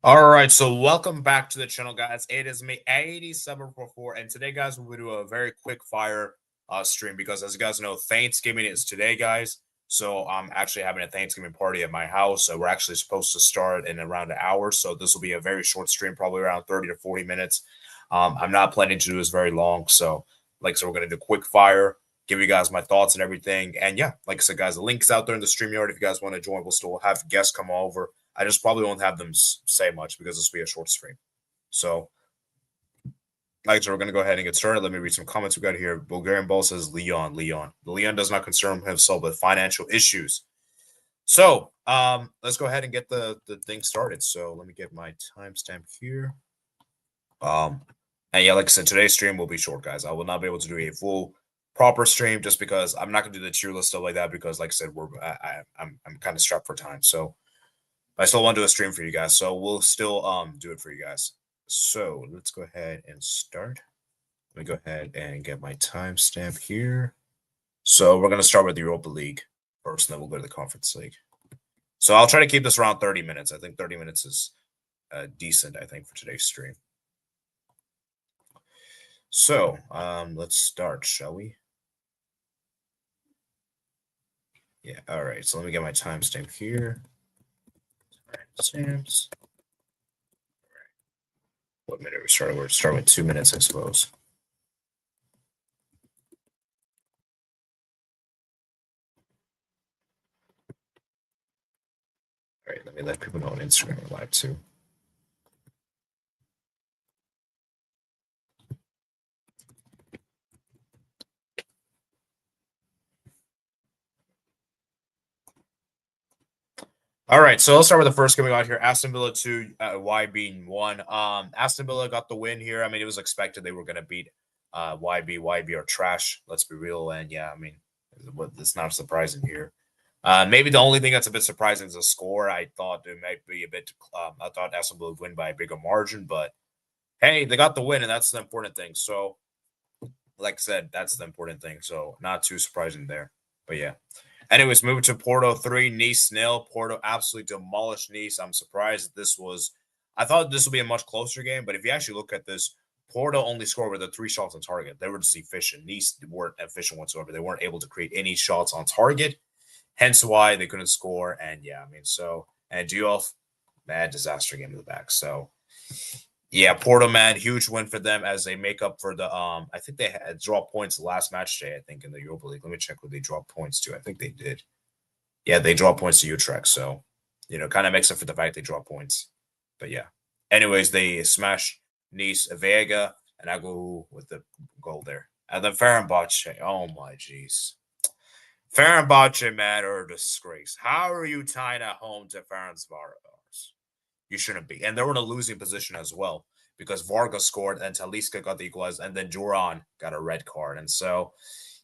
All right, so welcome back to the channel, guys. It is me, 8744, and today, guys, we'll do a very quick fire stream because, as you guys know, Thanksgiving is today, guys. So I'm actually having a Thanksgiving party at my house. So we're actually supposed to start in around an hour. So this will be a very short stream, probably around 30 to 40 minutes. I'm not planning to do this very long. So, we're going to do quick fire, give you guys my thoughts and everything. And yeah, like I said, guys, the link's out there in the StreamYard. If you guys want to join, we'll still have guests come over. I just probably won't have them say much because this will be a short stream. So, we're going to go ahead and get started. Let me read some comments we got here. Bulgarian Ball says Lyon. Lyon does not concern himself with financial issues. So, let's go ahead and get the thing started. So, let me get my timestamp here. And yeah, like I said, today's stream will be short, guys. I will not be able to do a full proper stream just because I'm not going to do the tier list stuff like that because, like I said, I'm kind of strapped for time. So, I still want to do a stream for you guys, so we'll still do it for you guys. So let's go ahead and start. Let me go ahead and get my timestamp here. So we're going to start with the Europa League first, and then we'll go to the Conference League. So I'll try to keep this around 30 minutes. I think 30 minutes is decent, I think, for today's stream. So let's start, shall we? Yeah, all right. So let me get my timestamp here. Stamps. What minute we started? We're starting with 2 minutes, I suppose. All right, let me let people know on Instagram we're live too. All right, so let's start with the first game we got here. Aston Villa 2, YB 1. Aston Villa got the win here. I mean, it was expected they were going to beat YB. YB are trash, let's be real. And yeah, I mean, it's not surprising here. Maybe the only thing that's a bit surprising is the score. I thought it might be a bit, I thought Aston Villa would win by a bigger margin, but hey, they got the win, and that's the important thing. So, like I said, that's the important thing. So, not too surprising there. But yeah. Anyways, moving to Porto 3, Nice 0. Porto absolutely demolished Nice. I'm surprised this was. I thought this would be a much closer game, but if you actually look at this, Porto only scored with the 3 shots on target. They were just efficient. Nice weren't efficient whatsoever. They weren't able to create any shots on target, hence why they couldn't score. And yeah, I mean, so, and Diouf, bad disaster game in the back. So, yeah, Porto, man, huge win for them as they make up for the I think they had draw points the last match day, I think, in the Europa League. Let me check what they draw points to. I think they did. Yeah, they draw points to Utrecht, so kind of makes up for the fact they draw points. But yeah. Anyways, they smash Nice, Vega, and Agu with the goal there. And then Fenerbahce, oh my jeez. Fenerbahce, man, are a disgrace. How are you tying at home to Ferencváros? You shouldn't be. And they were in a losing position as well because Vargas scored and Talisca got the equalizer and then Duran got a red card. And so,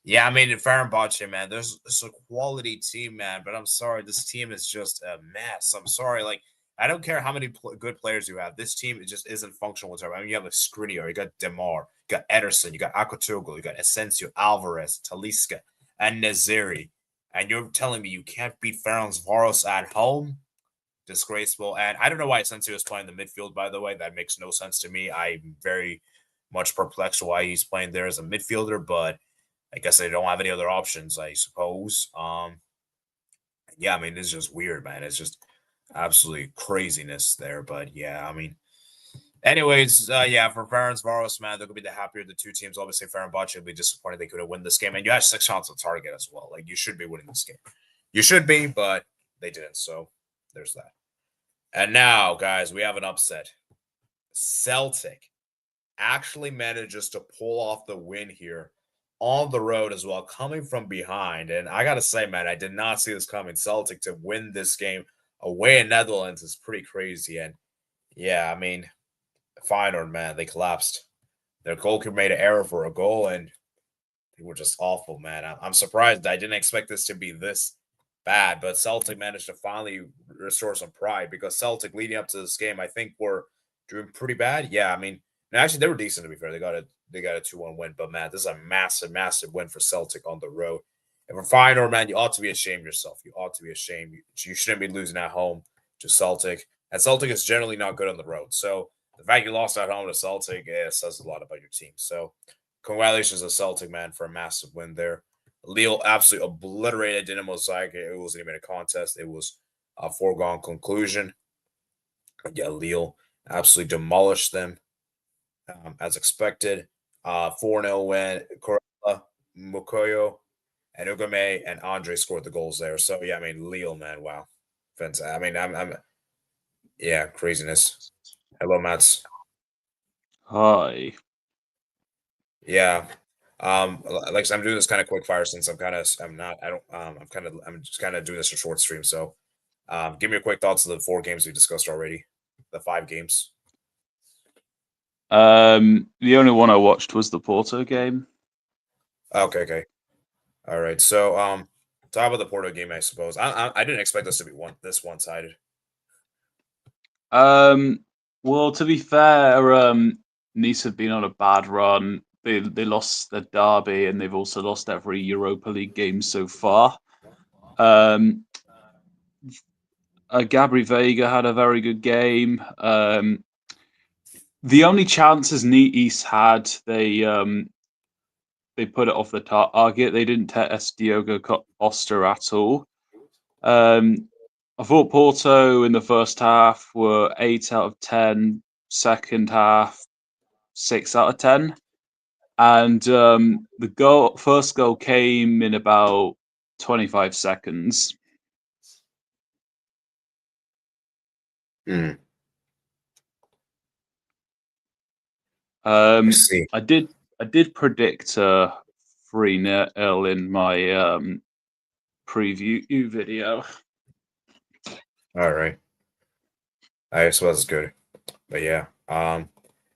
yeah, I mean, Fenerbahce, man, it's a quality team, man, but I'm sorry. This team is just a mess. I'm sorry. Like, I don't care how many good players you have. This team, it just isn't functional whatsoever. I mean, you have a Skriniar, you got Demar, you got Ederson, you got Akotoglu, you got Asensio, Alvarez, Talisca, and Naziri. And you're telling me you can't beat Ferencváros at home? Disgraceful. And I don't know why Asensio is playing the midfield, by the way. That makes no sense to me. I'm very much perplexed why he's playing there as a midfielder, but I guess they don't have any other options, I suppose. Yeah, I mean, it's just weird, man. It's just absolutely craziness there. But yeah, I mean, anyways, yeah, for Ferencváros, man, they're gonna be the happier of the two teams. Obviously, Fenerbahce will be disappointed they couldn't win this game, and you had 6 shots on target as well. Like, you should be winning this game. You should be, but they didn't. So there's that. And now, guys, we have an upset. Celtic actually manages to pull off the win here on the road as well, coming from behind. And I got to say, man, I did not see this coming. Celtic to win this game away in Netherlands is pretty crazy. And yeah, I mean, Feyenoord, man, they collapsed. Their goalkeeper made an error for a goal, and they were just awful, man. I'm surprised. I didn't expect this to be this bad, but Celtic managed to finally restore some pride because Celtic leading up to this game, I think, were doing pretty bad. Yeah, I mean, actually they were decent to be fair. They got a 2-1 win, but man, this is a massive win for Celtic on the road. And for Feyenoord, man, you ought to be ashamed of yourself. You ought to be ashamed. You shouldn't be losing at home to Celtic. and Celtic is generally not good on the road. So the fact you lost at home to Celtic, says a lot about your team. So congratulations to Celtic, man, for a massive win there. Lille absolutely obliterated Dinamo Zagreb. It wasn't even a contest. It was a foregone conclusion. Yeah, Lille absolutely demolished them as expected. 4-0 win. Corella, Mukoyo, and Ugame and Andre scored the goals there. So yeah, I mean Lille, man, wow, fantastic. I mean, I'm yeah, craziness. Hello, Mats. Hi. Yeah. Like I said, I'm doing this kind of quick fire since I'm not, I don't, I'm just kind of doing this for short stream. So, give me a quick thoughts of the 4 games we discussed already, the 5 games. The only one I watched was the Porto game. Okay, okay, all right. So, talk about the Porto game, I suppose. I didn't expect this to be this one sided. Well, to be fair, Nice have been on a bad run. They lost the derby and they've also lost every Europa League game so far. Um, Gabri Vega had a very good game. The only chances Nice had, they put it off the target. They didn't test Diogo Costa at all. I thought Porto in the first half were 8 out of 10. Second half, 6 out of 10. And the first goal came in about 25 seconds. Mm, I Um, see. I did predict 3-0 in my preview video. All right. I suppose it's good, but yeah. And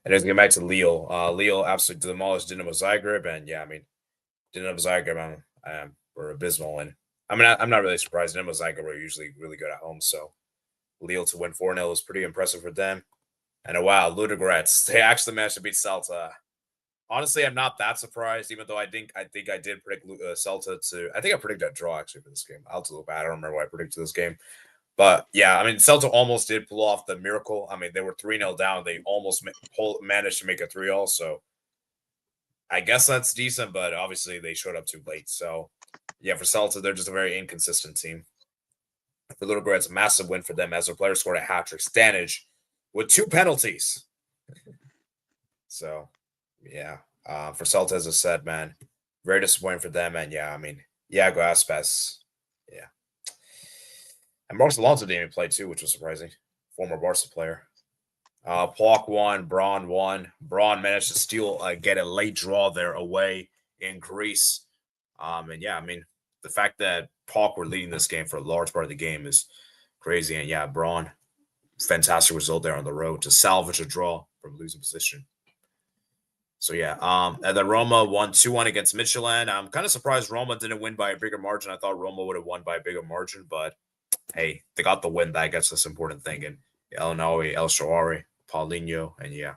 then get back to Lille. Lille absolutely demolished Dinamo Zagreb, and yeah, I mean, Dinamo Zagreb, were abysmal, and I mean, I'm not really surprised. Dinamo Zagreb were usually really good at home, so Lille to win 4-0 was pretty impressive for them. And wow, Ludogorets, they actually managed to beat Celta. Honestly, I'm not that surprised, even though I think I did predict Celta to. I think I predicted a draw actually for this game. I'll have to look back. I don't remember what I predicted this game. But yeah, I mean, Celta almost did pull off the miracle. I mean, they were 3-0 down. They almost managed to make a 3-0. So I guess that's decent, but obviously they showed up too late. So yeah, for Celta, they're just a very inconsistent team. For Ludogorets, it's a massive win for them as their player scored a hat trick. Stanage with 2 penalties. So yeah, for Celta, as I said, man, very disappointing for them. And yeah, I mean, Iago Aspas, yeah. And Marcos Alonso didn't even play too, which was surprising. Former Barca player. Plock won, Braun won. Braun managed to get a late draw there away in Greece. And yeah, I mean, the fact that Plock were leading this game for a large part of the game is crazy. And yeah, Braun, fantastic result there on the road to salvage a draw from losing position. So yeah, and then Roma won 2-1 against Michelin. I'm kind of surprised Roma didn't win by a bigger margin. I thought Roma would have won by a bigger margin, but hey, they got the win. That gets this important thing. And El Nawi, El Shawari, Paulinho, and yeah.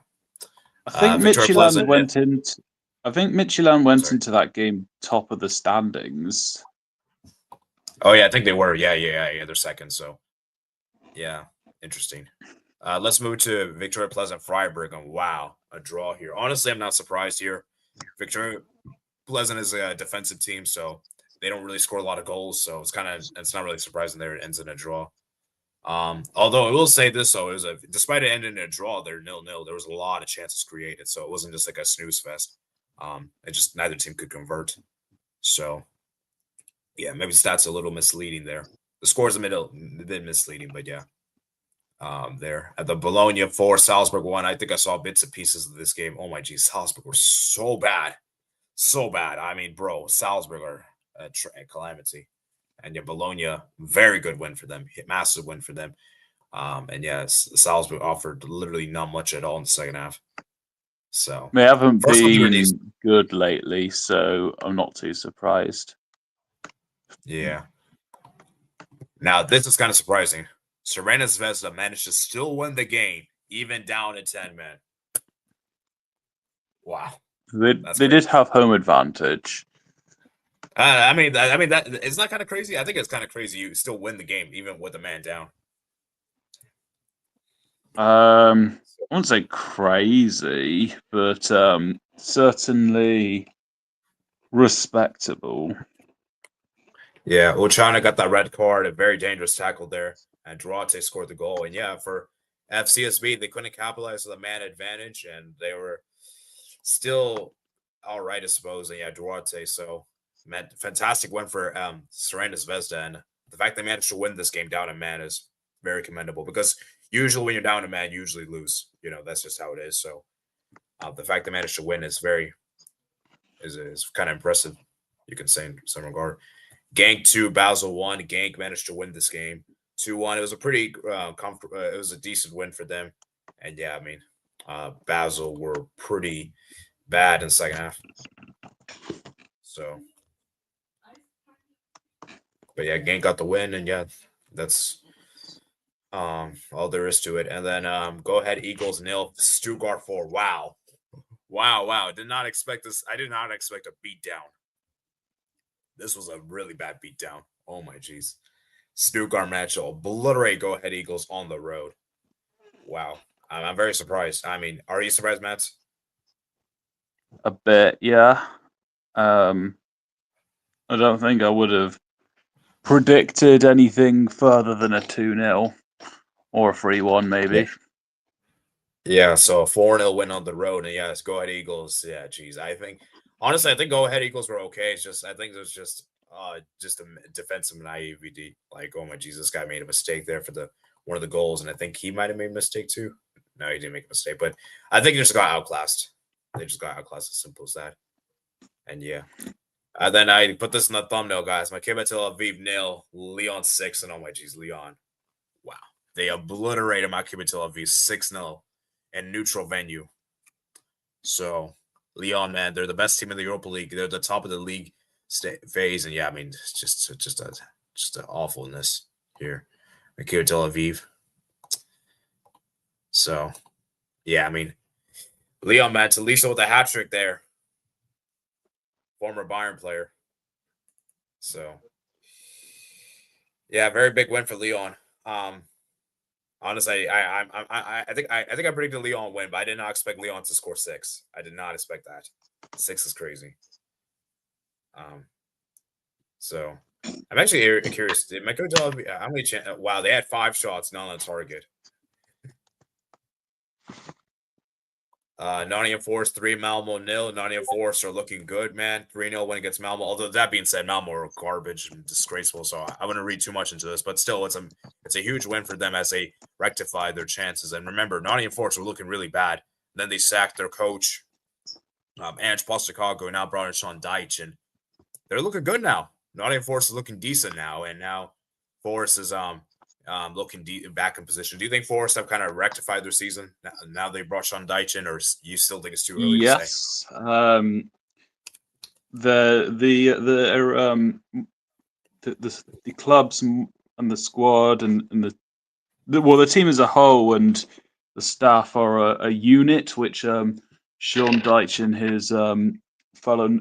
I think Victoria Pleasant. Michelin went Sorry. into that game top of the standings. Oh yeah, I think they were. Yeah. They're second. So yeah, interesting. Let's move to Victoria Pleasant Freiburg. And wow, a draw here. Honestly, I'm not surprised here. Victoria Pleasant is a defensive team, so they don't really score a lot of goals. So it's not really surprising there it ends in a draw. Although I will say this though, despite it ending in a draw, they're 0-0. There was a lot of chances created, so it wasn't just like a snooze fest. It just neither team could convert. So yeah, maybe stats a little misleading there. The scores a bit misleading, but yeah. There at the Bologna 4, Salzburg 1. I think I saw bits and pieces of this game. Oh my geez, Salzburg were so bad. So bad. I mean, bro, Salzburg are a calamity. And yeah, Bologna, very good win for them. Massive win for them. And yes, Salzburg offered literally not much at all in the second half. So They haven't first ones were these. been good lately, so I'm not too surprised. Yeah. Now this is kind of surprising. Serena Zvezda managed to still win the game, even down at 10 men. Wow. They did have home advantage. I mean that is not kind of crazy. I think it's kind of crazy. You still win the game even with a man down. I wouldn't say crazy, but certainly respectable. Yeah, Ochana got that red card, a very dangerous tackle there, and Duarte scored the goal. And yeah, for FCSB, they couldn't capitalize on the man advantage, and they were still all right, I suppose. And yeah, Duarte. So, man, fantastic win for Serena Zvezda, and the fact they managed to win this game down in man is very commendable because usually when you're down in man, you usually lose. You know, that's just how it is. So, the fact they managed to win is is kind of impressive. You can say in some regard. Genk 2, Basel 1. Genk managed to win this game 2-1. It was a pretty comfortable, it was a decent win for them. And yeah, I mean, Basel were pretty bad in the second half. So, but yeah, Genk got the win. And yeah, that's all there is to it. And then go ahead, Eagles nil, Stuttgart 4. Wow. Wow. Did not expect this. I did not expect a beatdown. This was a really bad beatdown. Oh my jeez. Stuttgart match will obliterate Go Ahead Eagles on the road. Wow. I'm very surprised. I mean, are you surprised, Matt? A bit, yeah. I don't think I would have predicted anything further than a 2-0 or a 3-1, maybe. Yeah, so a 4-0 win on the road. And yes, Go Ahead Eagles. Yeah, geez. Honestly, I think Go Ahead Eagles were okay. It's just, I think there's just a defensive naivety. Like, oh my Jesus, this guy made a mistake there for the one of the goals. And I think he might have made a mistake too. No, he didn't make a mistake. But I think they just got outclassed. They just got outclassed, as simple as that. And yeah. Then I put this in the thumbnail, guys. Maccabi Tel Aviv nil, Lyon 6, and oh my geez, Lyon. Wow. They obliterated Maccabi Tel Aviv 6-0 in neutral venue. So Lyon, man, they're the best team in the Europa League. They're the top of the league phase, and yeah, I mean, it's just an awfulness here, Maccabi Tel Aviv. So yeah, I mean, Lyon, man, Talisha with a hat trick there, former Bayern player. So yeah, very big win for Lyon. Honestly, I think I predicted Lyon win, but I did not expect Lyon to score 6. I did not expect that. 6 is crazy. So I'm actually curious. Did Meko how many? Wow, they had 5 shots, none on target. Nottingham Forest 3, Malmo 0. Nottingham Forest are looking good, man. 3-0 win against Malmo. Although that being said, Malmo are garbage and disgraceful, so I wouldn't read too much into this. But still, it's a huge win for them as they rectify their chances. And remember, Nottingham Forest were looking really bad. Then they sacked their coach, Ange Postecoglou, and now brought in Sean Dyche, and they're looking good now. Nottingham Forest is looking decent now, and now Forest is looking back in position. Do you think Forest have kind of rectified their season now they brought Sean Dyche in, or you still think it's too early to say? Yes. The clubs and the squad and the team as a whole and the staff are a unit, which Sean Dyche and his fellow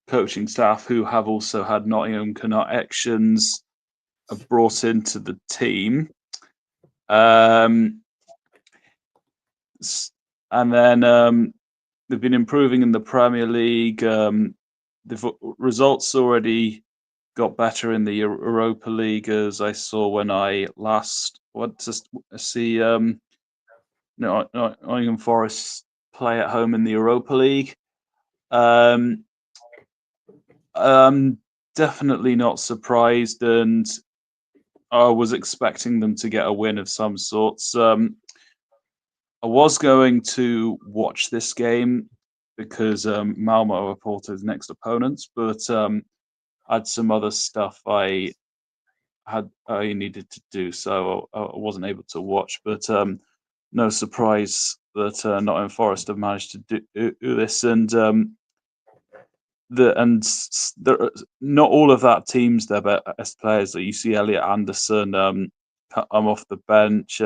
coaching staff, who have also had Nottingham connections, have brought into the team. And then they've been improving in the Premier League. The results already got better in the Europa League, as I saw when I last went to see Nottingham Forest play at home in the Europa League. I'm definitely not surprised, and I was expecting them to get a win of some sorts. I was going to watch this game because Malmo are Porto's next opponents, but I had some other stuff I needed to do, so I wasn't able to watch. But no surprise that Nottingham Forest have managed to do this, and not all of that team's their best players. Like you see, Elliot Anderson come off the bench.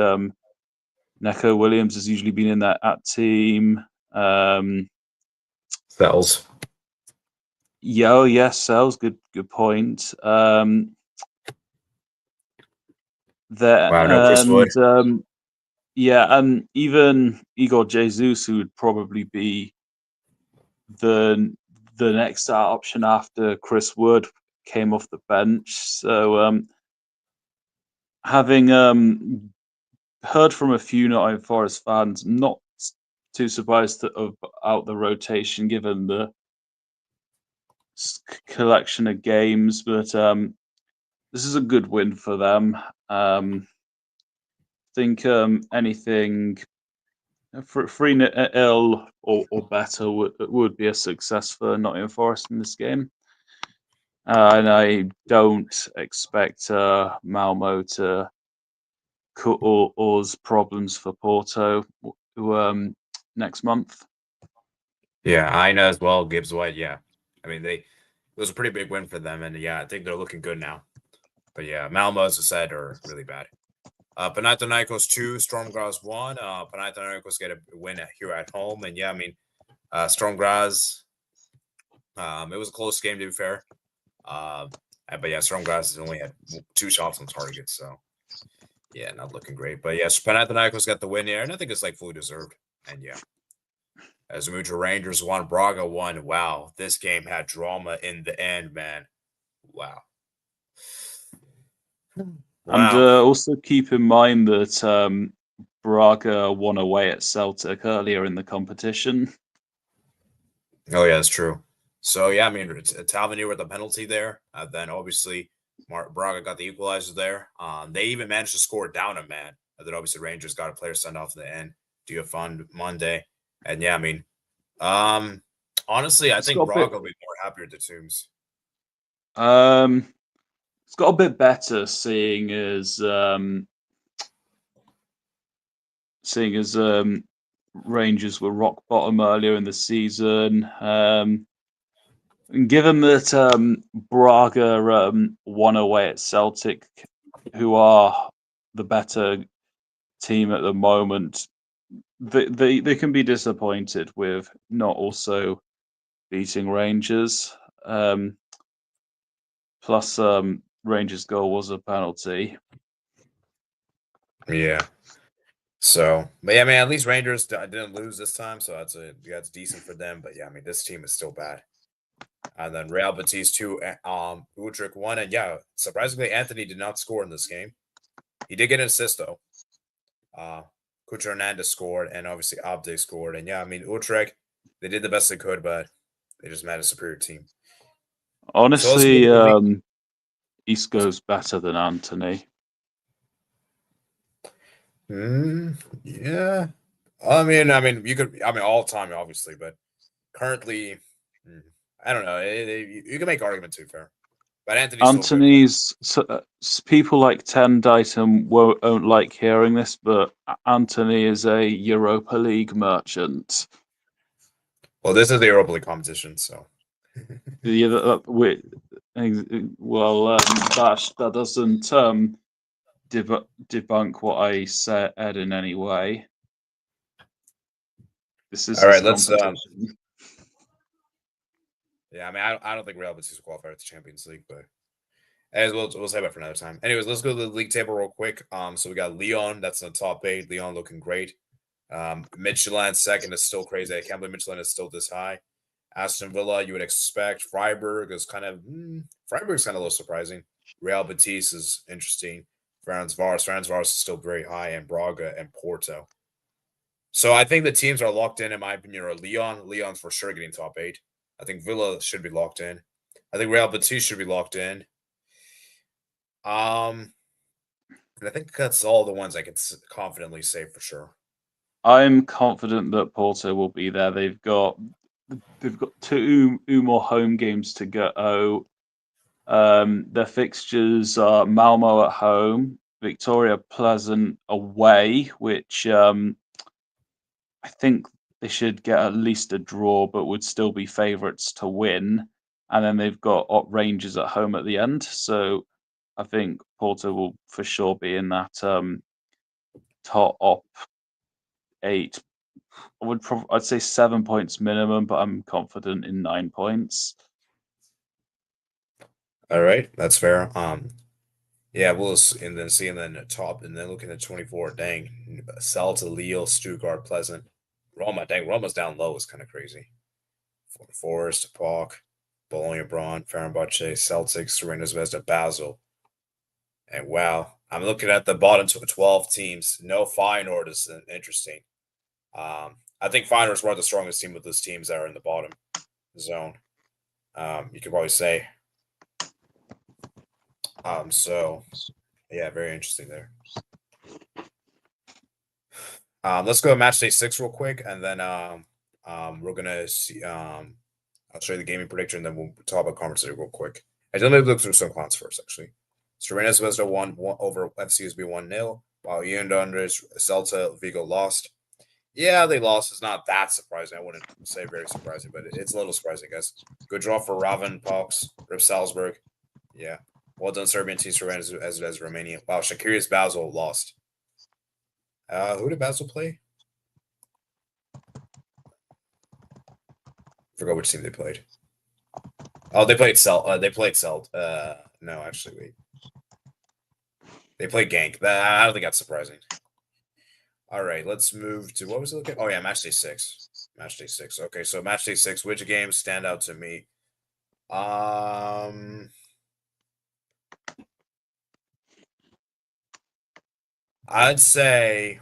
Neco Williams has usually been in that team. Fells. Yes, Sells. Good point. Wow, no Chris Wood. Yeah, and even Igor Jesus, who would probably be the the next option after Chris Wood came off the bench. So having heard from a few Nottingham Forest fans, not too surprised about the rotation given the collection of games, but this is a good win for them. Think anything for 3-0 or better would be a success for Nottingham Forest in this game. And I don't expect Malmo to cut all's problems for Porto next month. Yeah, I know as well. Gibbs White. Yeah, I mean it was a pretty big win for them, and yeah, I think they're looking good now. But yeah, Malmo, as I said, are really bad. Panathinaikos 2, Storm Graz 1. Panathinaikos get a win here at home, and yeah, I mean Storm Graz. It was a close game to be fair. But yeah, Storm Graz has only had 2 shots on target, so yeah, not looking great. But yes, Panathinaikos got the win here, and I think it's like fully deserved. And yeah, as we move to Rangers 1, Braga 1. Wow, this game had drama in the end, man. Wow. And Wow. also keep in mind that Braga won away at Celtic earlier in the competition. Oh yeah, that's true. So yeah, I mean, it's Tavernier with a penalty there. Then obviously, Braga got the equalizer there. They even managed to score down a man. And then obviously Rangers got a player sent off in the end. Do you have fun Monday? And yeah, I mean, honestly, I It's think got a bit. Braga will be more happier at the Tombs. Um, it's got a bit better, seeing as Rangers were rock bottom earlier in the season. And given that Braga won away at Celtic, who are the better team at the moment, they can be disappointed with not also beating Rangers. Plus, Rangers' goal was a penalty. Yeah. So, but yeah, man, at least Rangers didn't lose this time, so that's decent for them. But yeah, I mean, this team is still bad. And then Real Betis 2, Utrecht 1. And yeah, surprisingly, Anthony did not score in this game. He did get an assist though. Uh Kucher Hernandez scored, and obviously Abde scored. And yeah, I mean Utrecht, they did the best they could, but they just met a superior team. So let's go Honestly, to the league. Isco's better than Anthony. Yeah. You could. I mean, all time, obviously, but currently, I don't know. You can make arguments too fair, but Anthony's still good. Anthony's people like Ten Dighton won't like hearing this, but Anthony is a Europa League merchant. Well, this is the Europa League competition, so Yeah, well, that doesn't debunk what I said in any way. This is all his right. Let's. competition. Yeah, I mean, I don't think Real Betis will qualify for the Champions League, but as we'll save that for another time. Anyways, let's go to the league table real quick. So we got Lyon, that's in the top 8. Lyon looking great. Michelin second is still crazy. I can't believe Michelin is still this high. Aston Villa, you would expect. Freiburg's kind of a little surprising. Real Betis is interesting. Ferencváros is still very high, and Braga and Porto. So I think the teams are locked in my opinion, are Lyon. Lyon's for sure getting top 8. I think Villa should be locked in. I think Real Betis should be locked in. And I think that's all the ones I can confidently say for sure. I'm confident that Porto will be there. They've got two more home games to go. Their fixtures are Malmo at home, Victoria Pleasant away, which I think they should get at least a draw, but would still be favourites to win. And then they've got Rangers at home at the end. So I think Porto will for sure be in that top 8. I'd say 7 points minimum, but I'm confident in 9 points. All right, that's fair. Yeah, and then seeing then the top, and then looking at 24. Dang, Celta, Lille, Stuttgart, Pleasant, Roma. Dang, Roma's down low is kind of crazy. Forest, Park, Bologna, Braun, Fenerbahce, Celtics, Serena Zvezda, Basel, and wow, I'm looking at the bottom 12 teams. No Feyenoord is interesting. I think Feyenoord is one of the strongest team of those teams that are in the bottom zone. You could probably say. So yeah, very interesting there. Let's go to match day 6 real quick, and then we're gonna see. I'll show you the gaming predictor, and then we'll talk about conference real quick. And let me look through some cons first, actually. Serena Zvezda won over FCSB 1-0, while Lyon Andres Celta Vigo lost. Yeah, they lost. It's not that surprising. I wouldn't say very surprising, but it's a little surprising, I guess. Good draw for Raven Pox, Rip Salzburg. Yeah. Well done, Serbian team Serena as Romania. Wow, Shaqiri's Basel lost. Who did Basel play? Forgot which team they played. Oh, they played Celt. No, actually, wait. They played Gank. I don't think that's surprising. All right, let's move to what was it looking? Oh yeah, match day 6. Match day 6. Okay, so match day 6. Which games stand out to me? I'd say,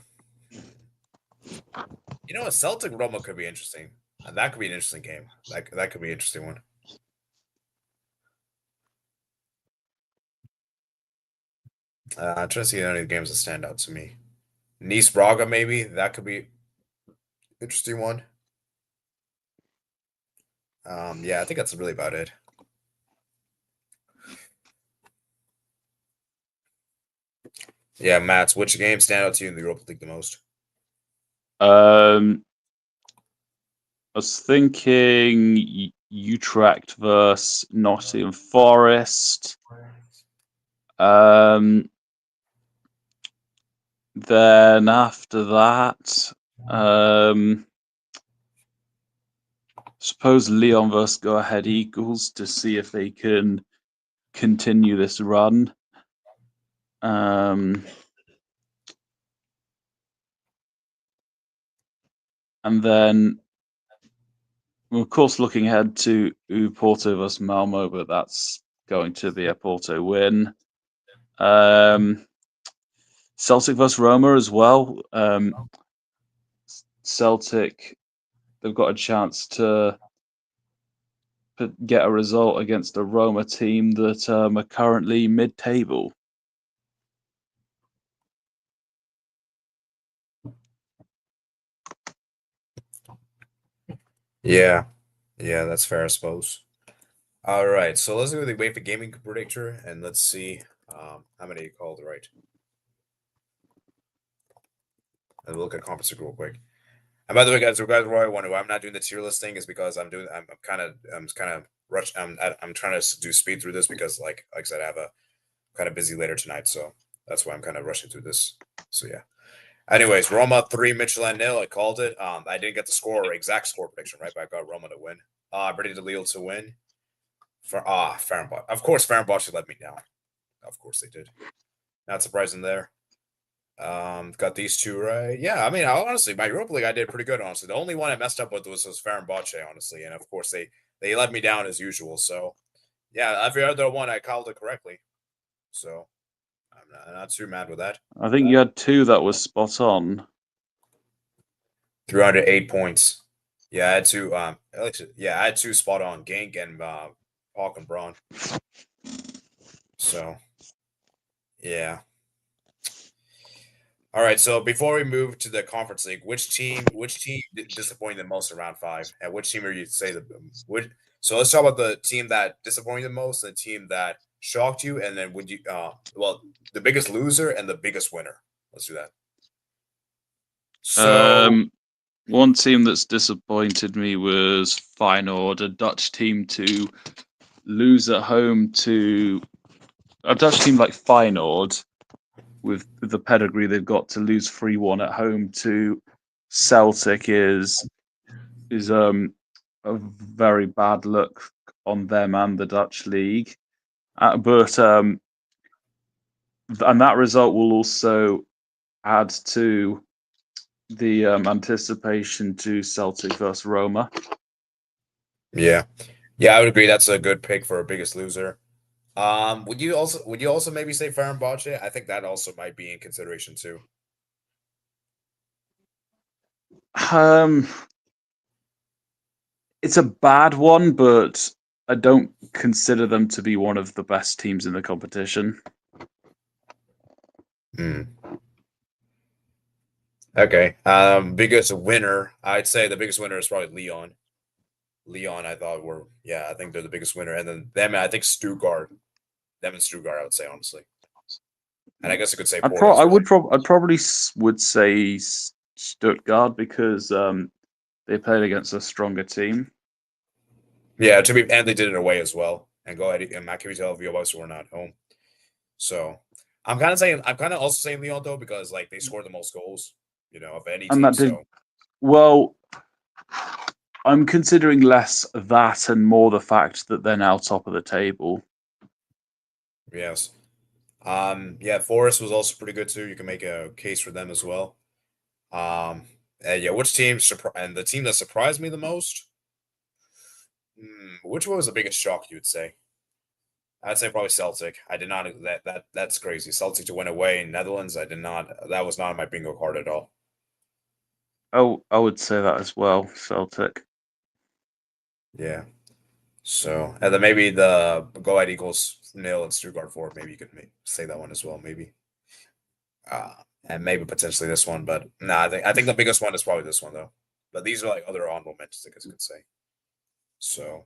a Celtic Roma could be interesting. That could be an interesting game. That could be an interesting one. I'm trying to see any games that stand out to me. Nice Braga, maybe that could be interesting one. Yeah, I think that's really about it. Yeah, Mats, which games stand out to you in the Europa League the most? I was thinking Utrecht versus Nottingham Forest. Then after that, suppose Lyon versus Go Ahead Eagles to see if they can continue this run. And then, of course, looking ahead to Porto versus Malmo, but that's going to be a Porto win. Celtic versus Roma as well. Celtic, they've got a chance to get a result against a Roma team that are currently mid-table. Yeah, that's fair, I suppose. All right, so let's go with the wait for gaming predictor, and let's see how many you called right. And we'll look at conference real quick. And by the way, guys, why I'm not doing the tier list thing is because I'm kind of rushed. I'm trying to do speed through this because, like I said, I have a kind of busy later tonight, so that's why I'm kind of rushing through this. So yeah. Anyways, Roma 3, Michelin 0. I called it. I didn't get the exact score prediction right, but I got Roma to win. Ready to Lille to win. Fenerbahce. Of course, Fenerbahce let me down. Of course they did. Not surprising there. Got these two right. Yeah, I mean, honestly, my Europa League I did pretty good. Honestly, the only one I messed up with was Fenerbahce, honestly, and of course they let me down as usual. So yeah, every other one I called it correctly. So I'm not too mad with that. I think you had 2 that was spot on. 308 points. Yeah, I had two. I had 2 spot on, Gank and Hawk and Braun. So yeah. All right. So before we move to the conference league, which team disappointed the most in round 5, and which team are you say the which? So let's talk about the team that disappointed the most, the team that shocked you, and then would you the biggest loser and the biggest winner. Let's do that. So One team that's disappointed me was Feyenoord, a Dutch team to lose at home to a Dutch team like Feyenoord with the pedigree they've got to lose 3-1 at home to Celtic is a very bad look on them and the Dutch league. But and that result will also add to the anticipation to Celtic versus Roma. Yeah, yeah, I would agree. That's a good pick for a biggest loser. Would you also maybe say Fenerbahce? I think that also might be in consideration too. Um, it's a bad one, but I don't consider them to be one of the best teams in the competition. Hmm. Okay. Biggest winner, I'd say the biggest winner is probably Lyon. Lyon, I thought were yeah, I think they're the biggest winner, and then them, I think Stuttgart, them and Stuttgart, I would say honestly, and I guess I could say Porto as well. I probably would say Stuttgart because they played against a stronger team. Yeah, to be and they did it away as well. And go ahead and Maccabi Tel Aviv also were not home. So I'm kind of also saying Lyon though because like they scored the most goals, of any And team. that did So well. I'm considering less that and more the fact that they're now top of the table. yes, yeah, Forest was also pretty good too. You can make a case for them as well. And yeah, which team and the team that surprised me the most? Which one was the biggest shock you would say? I'd say probably Celtic. I did not that's crazy. Celtic to win away in Netherlands. I did not. That was not on my bingo card at all. Oh, I would say that as well, Celtic. Yeah. So and then maybe the go ahead equals nil and Stuttgart 4. Maybe you could say that one as well. Maybe. Uh, and maybe potentially this one, but no, I think the biggest one is probably this one though. But these are like other honorable mentions, I guess you could say. So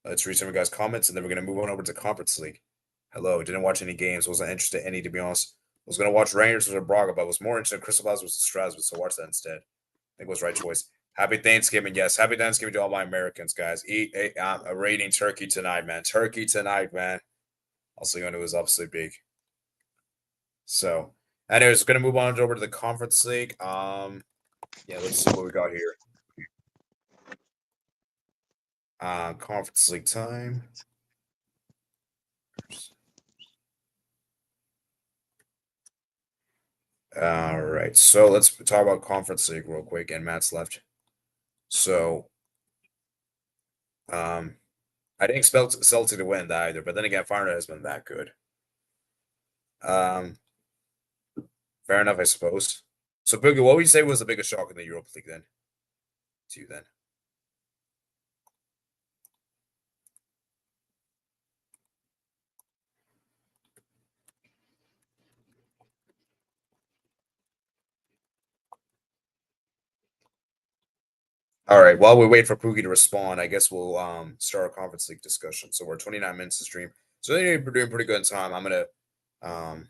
let's read some of you guys' comments, and then we're gonna move on over to Conference League. Hello, didn't watch any games, wasn't interested in any to be honest. Was gonna watch Rangers versus Braga, but was more interested in Crystal Palace versus Strasbourg, so watch that instead. I think it was right choice. Happy Thanksgiving, yes. Happy Thanksgiving to all my Americans, guys. Eat a raiding turkey tonight, man. Turkey tonight, man. Also, it was obviously big. So, anyways, gonna move on over to the Conference League. Yeah, let's see what we got here. Conference League time. All right, so let's talk about Conference League real quick. And Matt's left. So, I didn't expect Celtic to win that either, but then again, Feyenoord has been that good. Um, fair enough, I suppose. So, Boogie, what would you say was the biggest shock in the Europa League then? To you then? All right. While we wait for Poogie to respond, I guess we'll start our Conference League discussion. So we're 29 minutes to stream. So they're doing pretty good in time. I'm gonna um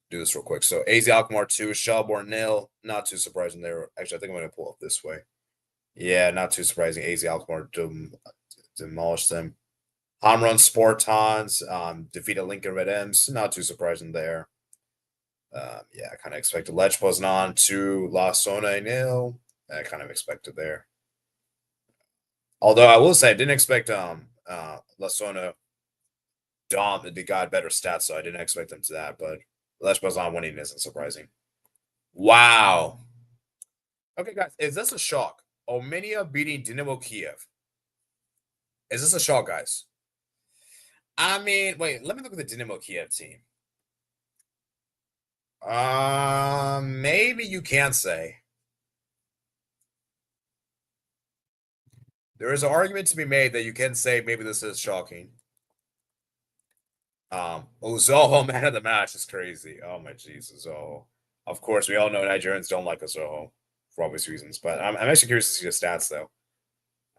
do this real quick. So AZ Alkmaar 2, Shelbourne nil. Not too surprising there. Actually, I think I'm gonna pull up this way. Yeah, not too surprising. AZ Alkmaar demolished them. Hamrun Sportons defeated Lincoln Red M's. Not too surprising there. Yeah, I kind of expected Lech Poznan to La Sona nil. I kind of expected there. Although I will say I didn't expect La Sona Dom they got better stats, so I didn't expect them to that, but Lech Poznan winning isn't surprising. Wow. Okay, guys, is this a shock? Ominia beating Dynamo Kiev. Is this a shock, guys? I mean, wait, let me look at the Dynamo Kiev team. Maybe you can say. There is an argument to be made that you can say maybe this is shocking. Ozoho man of the match is crazy. Oh my Jesus, Ozoho. Of course, we all know Nigerians don't like Ozoho for obvious reasons, but I'm actually curious to see the stats though.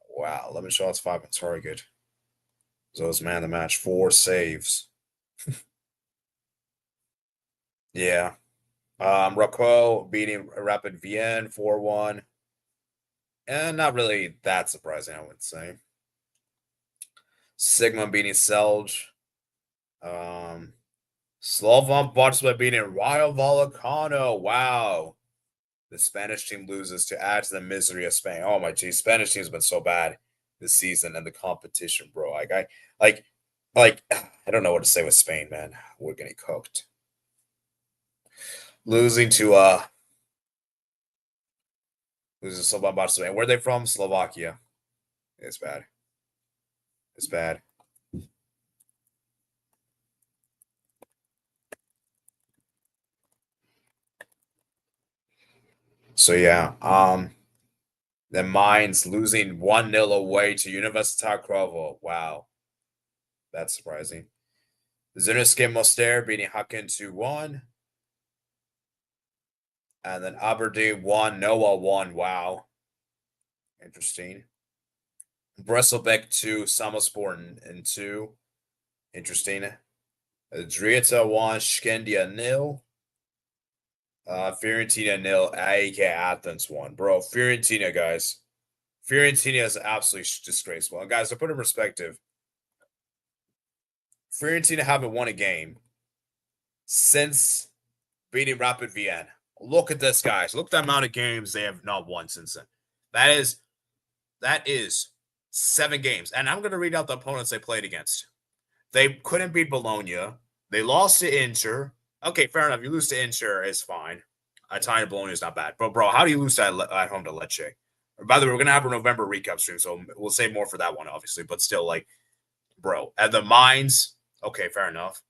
Wow, 11 shots, 5 on target. Ozoho's man of the match, 4 saves. Yeah. Rocco beating Rapid Vienne 4-1. And not really that surprising, I would say. Sigma beating Selge. Slovan Bratislava beating Rayo Vallecano. Wow. The Spanish team loses to add to the misery of Spain. Oh my geez, Spanish team's been so bad this season and the competition, bro. Like I don't know what to say with Spain, man. We're getting cooked. losing to losing Slovan Bratislava. Where are they from? Slovakia. It's bad. It's bad. So yeah, then Mainz losing 1-0 away to Universitat Cravo. Wow, that's surprising. Zuniski Moster beating Haken 2-1. And then Aberdeen 1, Noah 1. Wow. Interesting. Bresselbeck 2, Samaspor in 2. Interesting. Drieta 1, Skendia 0. Fiorentina 0, AEK Athens 1. Bro, Fiorentina, guys. Fiorentina is absolutely disgraceful. And guys, to put in perspective, Fiorentina haven't won a game since beating Rapid Vienna. Look at this, guys. Look at the amount of games they have not won since then. That is 7 games. And I'm going to read out the opponents they played against. They couldn't beat Bologna. They lost to Inter. Okay, fair enough. You lose to Inter, it's fine. Italian Bologna is not bad. But, bro, how do you lose at home to Lecce? By the way, we're going to have a November recap stream, so we'll save more for that one, obviously. But still, like, bro, at the Mines, okay, fair enough.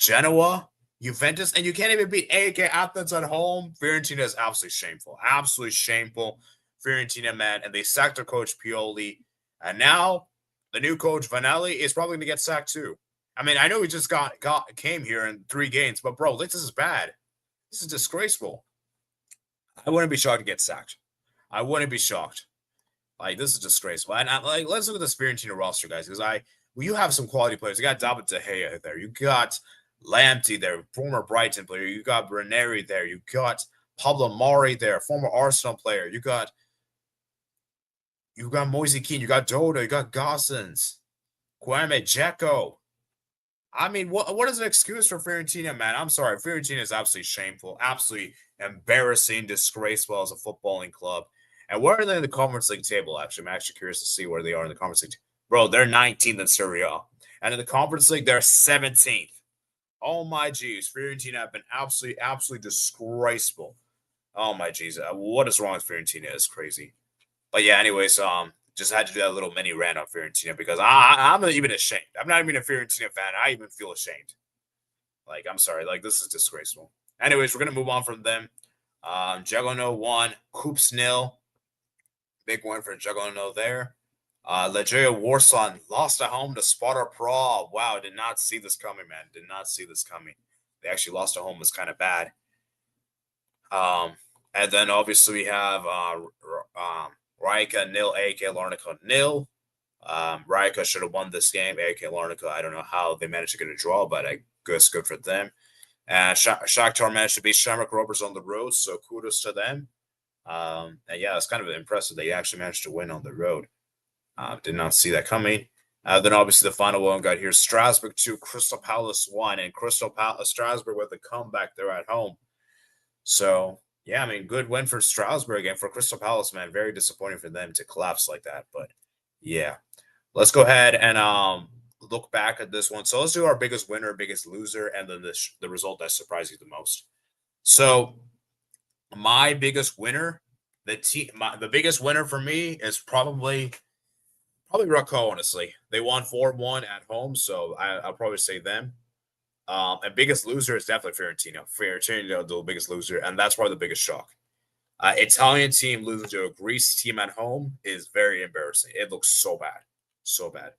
Genoa, Juventus, and you can't even beat AEK Athens at home. Fiorentina is absolutely shameful. Absolutely shameful. Fiorentina, man. And they sacked their coach, Pioli. And now the new coach, Vanelli, is probably going to get sacked too. I mean, I know he just came here in 3 games, but bro, this is bad. This is disgraceful. I wouldn't be shocked to get sacked. I wouldn't be shocked. Like, this is disgraceful. And like, let's look at this Fiorentina roster, guys, because you have some quality players. You got David De Gea there. You got Lamptey there, former Brighton player. You got Ranieri there. You got Pablo Mari there, former Arsenal player. You got Moise Kean. You got Dodo. You got Gossens, Kwame Dzeko. I mean, what is an excuse for Fiorentina, man? I'm sorry. Fiorentina is absolutely shameful, absolutely embarrassing, disgraceful as a footballing club. And where are they in the Conference League table, actually? I'm actually curious to see where they are in the Conference League. Bro, they're 19th in Serie A. And in the Conference League, they're 17th. Oh, my geez. Fiorentina have been absolutely disgraceful. Oh, my geez. What is wrong with Fiorentina? It's crazy. But yeah, anyways, just had to do that little mini rant on Fiorentina because I'm not even ashamed. I'm not even a Fiorentina fan. I even feel ashamed. Like, I'm sorry. Like, this is disgraceful. Anyways, we're going to move on from them. Jagono 1, Coops 0. Big win for Jagono there. Legia Warsaw lost at home to Sparta Prague. Wow, did not see this coming, man. Did not see this coming. They actually lost at home. Was kind of bad. And then obviously we have Rijeka 0, AEK Larnaca 0. Rijeka should have won this game. AEK Larnaca, I don't know how they managed to get a draw, but I guess good for them. And Shakhtar managed to beat Shamrock Rovers on the road, so kudos to them. And yeah, it's kind of impressive. They actually managed to win on the road. Did not see that coming. Then obviously the final one got here: Strasbourg 2, Crystal Palace 1, and Strasbourg with a comeback there at home. So yeah, I mean, good win for Strasbourg, and for Crystal Palace, man, very disappointing for them to collapse like that. But yeah, let's go ahead and look back at this one. So let's do our biggest winner, biggest loser, and then the result that surprised you the most. So my biggest winner, the biggest winner for me is probably Rocco. Honestly, they won 4-1 at home, so I'll probably say them. And biggest loser is definitely Fiorentina. Fiorentina, the biggest loser, and that's probably the biggest shock. Italian team losing to a Greece team at home is very embarrassing. It looks so bad. So bad.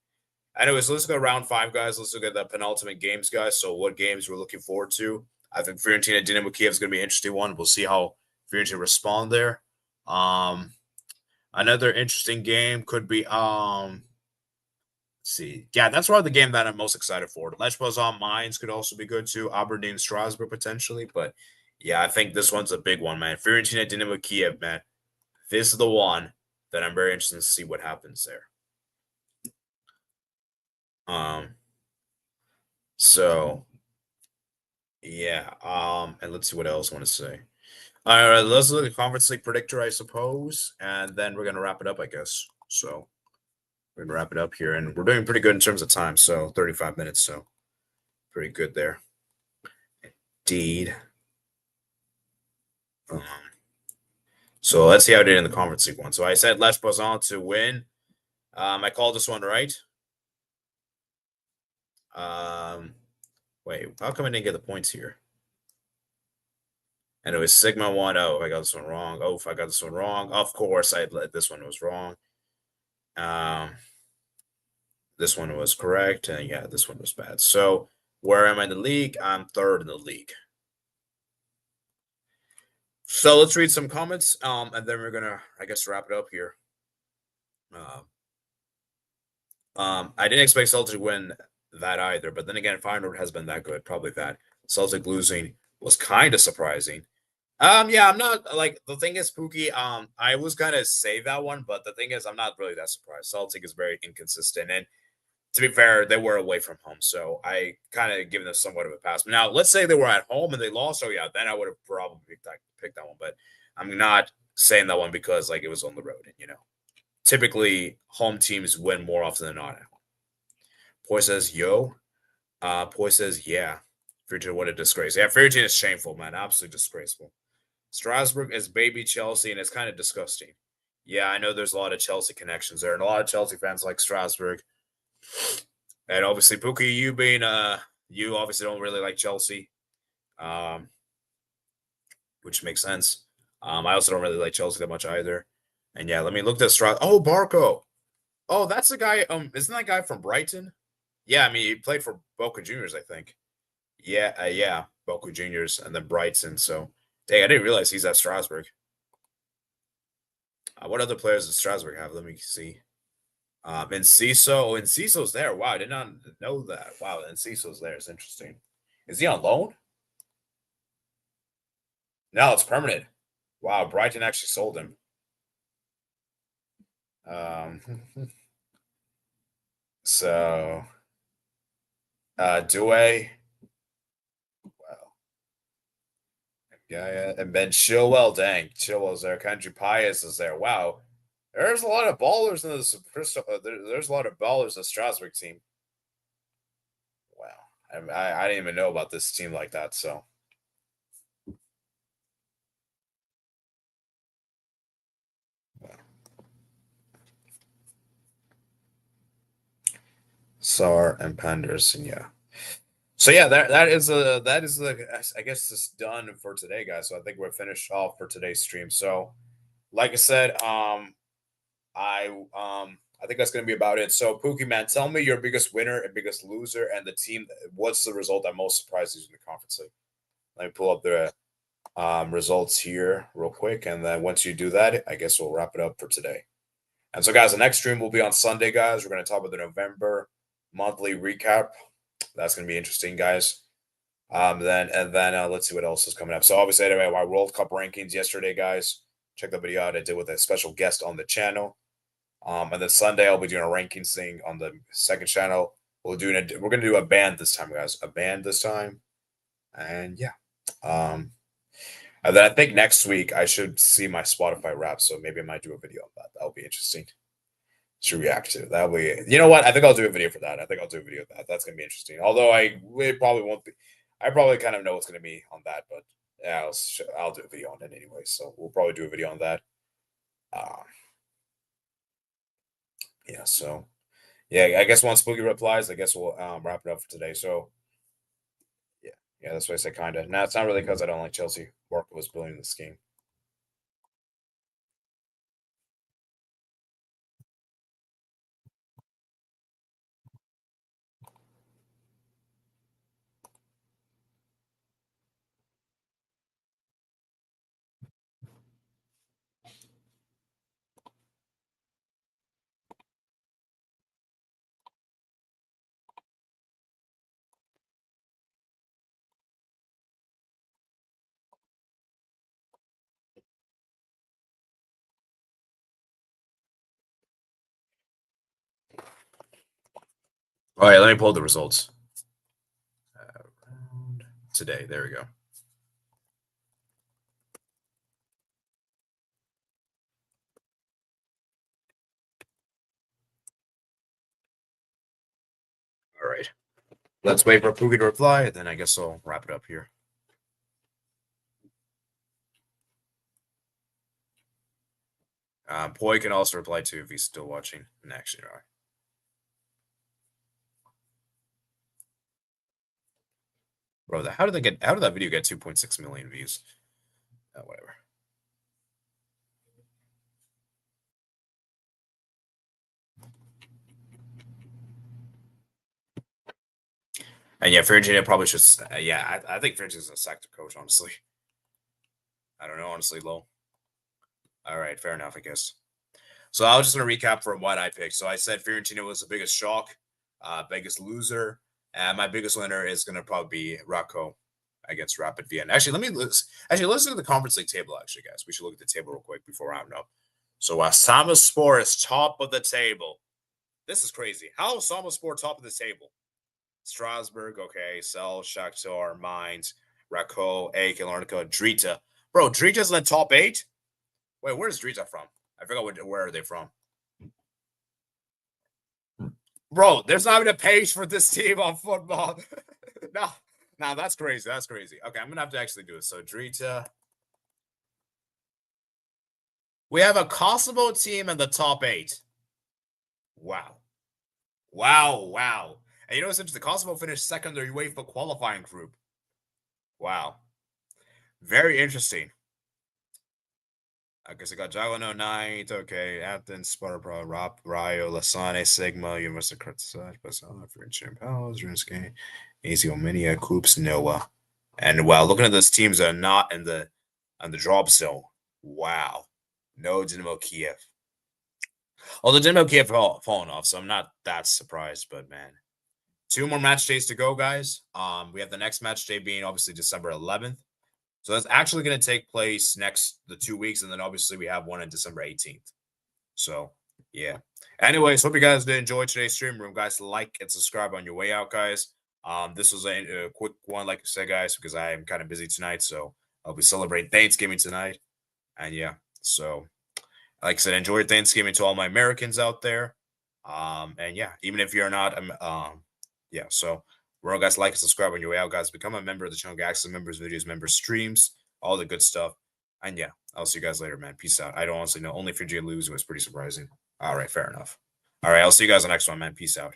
Anyways, let's go round 5, guys. Let's look at the penultimate games, guys. So what games we're looking forward to. I think Fiorentina Dinamo Kiev is going to be an interesting one. We'll see how Fiorentina respond there. Another interesting game could be let's see. Yeah, that's probably the game that I'm most excited for. Lech Poznan Mines could also be good too. Aberdeen Strasbourg potentially. But yeah, I think this one's a big one, man. Fiorentina Dinamo Kiev, man. This is the one that I'm very interested to see what happens there. So yeah, and let's see what else I want to say. All right, let's look at Conference League predictor, I suppose, and then we're gonna wrap it up, I guess. So we're gonna wrap it up here, and we're doing pretty good in terms of time. So 35 minutes, so pretty good there. Indeed. Um, so let's see how I did in the Conference League one. So I said Lech Poznan to win. I called this one right. Wait, how come I didn't get the points here? And it was Sigma 1. Oh, I got this one wrong. Oh, if I got this one wrong. Of course, this one was wrong. This one was correct. And yeah, this one was bad. So where am I in the league? I'm third in the league. So let's read some comments. And then we're gonna, I guess, wrap it up here. I didn't expect Celtic to win that either, but then again, Feyenoord has been that good. Probably that Celtic losing was kind of surprising. Yeah, I'm not like the thing is Pookie. I was gonna say that one, but the thing is, I'm not really that surprised. Celtic is very inconsistent, and to be fair, they were away from home, so I kind of given them somewhat of a pass. Now, let's say they were at home and they lost. Oh yeah, then I would have probably picked that one. But I'm not saying that one because like it was on the road, and typically home teams win more often than not at home. Poi says, "Yo." Poi says, "Yeah." Fiorentina, what a disgrace. Yeah, Fiorentina is shameful, man. Absolutely disgraceful. Strasbourg is baby Chelsea, and it's kind of disgusting. Yeah, I know there's a lot of Chelsea connections there, and a lot of Chelsea fans like Strasbourg. And obviously, Pookie, you obviously don't really like Chelsea, um, which makes sense. I also don't really like Chelsea that much either. And yeah, let me look at Strasbourg. Oh, Barco. Oh, that's the guy. Isn't that guy from Brighton? Yeah, I mean, he played for Boca Juniors, I think. Yeah, Boca Juniors, and then Brighton. So, dang, I didn't realize he's at Strasbourg. What other players does Strasbourg have? Let me see. Enciso's there. Wow, I did not know that. Wow, Enciso's there. It's interesting. Is he on loan? No, it's permanent. Wow, Brighton actually sold him. Um, so Due, wow, yeah, and Ben Chilwell, dang, Chilwell's there. Country Pius is there. Wow, there's a lot of ballers in this. There's a lot of ballers in the Strasbourg team. Wow, I didn't even know about this team like that. So Sar and Panderson, yeah. So yeah, that is I guess it's done for today, guys. So I think we're finished off for today's stream. So like I said, I think that's gonna be about it. So Pookie man, tell me your biggest winner and biggest loser and the team. What's the result that most surprises you in the conference league? Let me pull up the results here real quick, and then once you do that, I guess we'll wrap it up for today. And so, guys, the next stream will be on Sunday, guys. We're going to talk about the November monthly recap. That's going to be interesting, guys. Then let's see what else is coming up. So obviously, anyway, my World Cup rankings yesterday, guys. Check the video out I did with a special guest on the channel. And then Sunday I'll be doing a rankings thing on the second channel. We're gonna do a band this time, guys. A band this time, and yeah. Um, and then I think next week I should see my Spotify rap, so maybe I might do a video on that. That'll be interesting to react to. That'll be, you know what? I think I'll do a video for that. I think I'll do a video of that. That's gonna be interesting. Although it probably won't be. I probably kind of know what's gonna be on that, but yeah, I'll do a video on it anyway. So we'll probably do a video on that. Uh, yeah. So yeah, I guess once Spooky replies, I guess we'll wrap it up for today. So yeah, yeah, that's what I said. Kind of. Now it's not really because I don't like Chelsea. Barca was brilliant in this game. All right, let me pull the results. Today, there we go. All right. Let's wait for Pookie to reply, and then I guess I'll wrap it up here. Poi can also reply too if he's still watching. And actually, all right. Bro, how did that video get 2.6 million views? Whatever. And yeah, Fiorentina probably should. I think Fiorentina's a sack to coach. Honestly, I don't know. Honestly, low. All right, fair enough, I guess. So I was just gonna recap from what I picked. So I said Fiorentina was the biggest shock, biggest loser, and my biggest winner is gonna probably be Rocco against Rapid Vienna. Actually, let's look at the Conference League table. Actually, guys, we should look at the table real quick before rounding up. So Samaspor is top of the table. This is crazy. How is Samaspor top of the table? Strasbourg, okay, Cell, Shakhtar, Mainz, Rakow, AEK, Larnaca, Drita. Bro, Drita's in the top 8? Wait, where's Drita from? I forgot where are they from. Bro, there's not even a page for this team on football. no, that's crazy. That's crazy. Okay, I'm going to have to actually do it. So, Drita. We have a Kosovo team in the top 8. Wow. And you know what's interesting? Kosovo finished second in their UEFA qualifying group. Wow. Very interesting. I guess I got Jalano Knight. Okay, Athens, Sparta, Rayo, Lasane, Sigma, University of Kurtzsach, Basala, French Palace, Rinske, Asia Coops, Noah. And wow, looking at those teams that are not on the drop zone. Wow. No Dynamo Kiev. Although Dynamo Kiev fallen off, so I'm not that surprised, but man. 2 more match days to go, guys. We have the next match day being obviously December 11th. So that's actually going to take place the 2 weeks, and then obviously we have one on December 18th. So, yeah. Anyways, hope you guys did enjoy today's stream. Remember, guys, like and subscribe on your way out, guys. This was a quick one, like I said, guys, because I am kind of busy tonight, so I'll be celebrating Thanksgiving tonight. And yeah, so like I said, enjoy Thanksgiving to all my Americans out there. And yeah, even if you're not, yeah, so remember, guys, like and subscribe on your way out, guys. Become a member of the channel, get access to members, videos, members, streams, all the good stuff. And yeah, I'll see you guys later, man. Peace out. I don't honestly know. Only if you're lose, it was pretty surprising. All right, fair enough. All right, I'll see you guys on the next one, man. Peace out.